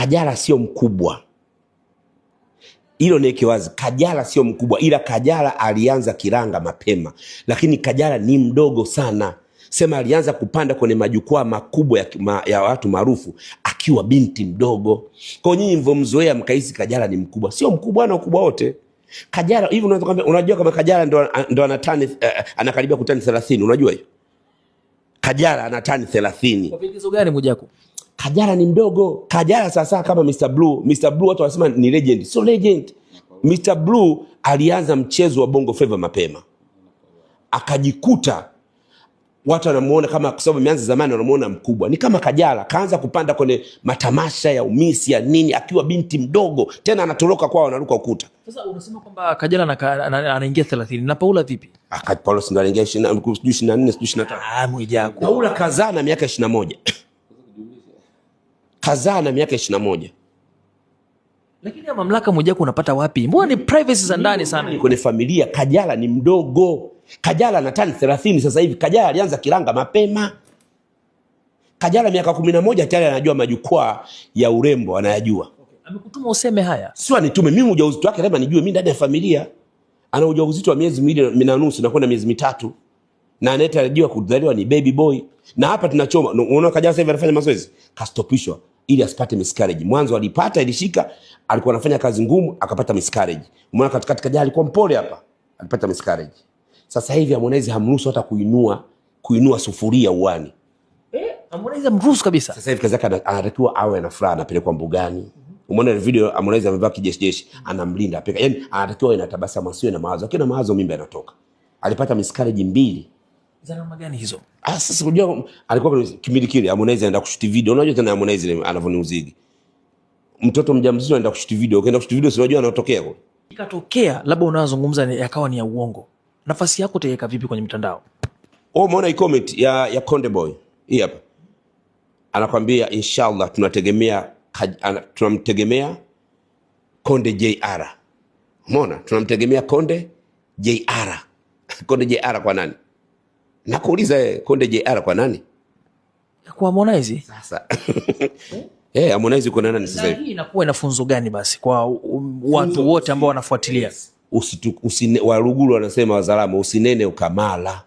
Kajala sio mkubwa. Hilo niweke wazi, Kajala sio mkubwa, ila Kajala alianza kiranga mapema, lakini Kajala ni mdogo sana. Sema alianza kupanda kwenye majukwaa makubwa ya watu maarufu akiwa binti mdogo. Kwa nyinyi mvomzoea mkaisi Kajala ni mkubwa, sio mkubwa, ana ukubwa wote. Kajala hivi unajua kama Kajala ndo anatani anakaribia kutani 30, unajua hiyo? Kajala anatani 30. Kwa vigezo gani Mwijaku? Kajala ni mdogo. Kajala sasa kama Mr. Blue. Mr. Blue watu wanasema ni legend. So legend. Mr. Blue alianza mchezo wa Bongo Flava mapema. Akajikuta watu wanamuona kama, kwa sababu ameanza zamani, wanamuona mkubwa. Ni kama Kajala kaanza kupanda kwenye matamasha ya umisi ya nini akiwa binti mdogo, tena anatoroka kwao anaruka ukuta. Sasa unasema kwamba Kajala anaingia 30 na Paula vipi? Paula si ndo anaingia 24 25. Mwijaku. Paula kazaa na miaka 21. Kazaa na miaka 21. Lakini ya mamlaka Mwijaku unapata wapi? Mbona ni privacy za ndani sana? Kwenye familia Kajala ni mdogo. Kajala anatani 30 sasa hivi. Kajala alianza kiranga mapema. Kajala miaka 11 tayari anajua majukwaa ya urembo, anayajua. Amekutuma useme haya? Sio anitume mimi, ujauzito wake lazima nijue mimi ndani ya familia. Ana ujauzito wa miezi 2 na nusu na kwenda miezi 3. Na anayetarajiwa kuzaliwa ni baby boy. Na hapa tunachoma. Unaona Kajala sasa hivi anafanya mazoezi. Kastopishwa ili asipate miscarriage. Mwanzo alipata, ilishika, alikuwa anafanya kazi ngumu akapata miscarriage. Umeona katikati Kajala alikuwa mpole hapa, alipata miscarriage. Sasa hivi Harmonize hamruhusu hata kuinua sufuria uani. Harmonize hamruhusu kabisa. Sasa hivi kazi yake anatakiwa awe na furaha, anapelekwa mbugani. Umeona video Harmonize amevaa kijeshi, anamlinda apeka. Yaani anatakiwa awe na tabasamu, asiwe na mawazo. Akiwa na mawazo mimba inatoka. Alipata miscarriage 2. Za namna gani hizo? Sasa unajua alikuwa kimili kile Harmonize anaenda kushuti video. Unajua tena Harmonize anavoniuzigi. Mtoto mjamzito anaenda kushuti video. Ukienda kushuti video si unajua anatokea kwa. Ikatokea labda unazungumza yakawa ni ya uongo. Nafasi yako utaiweka vipi kwenye mtandao? Umeona hii comment ya Konde Boy? Hii hapa. Anakuambia inshallah tunamtegemea Konde JR. Umeona? Tunamtegemea Konde JR. Konde JR kwa nani? Nakuuliza Konde JR kwa nani? Kwa Harmonize. Sasa. Harmonize uko na nani sasa hivi? Hii inakuwa ina funzo gani basi kwa watu wote ambao wanafuatilia? Waruguru wanasema wazalama, usinene ukamala.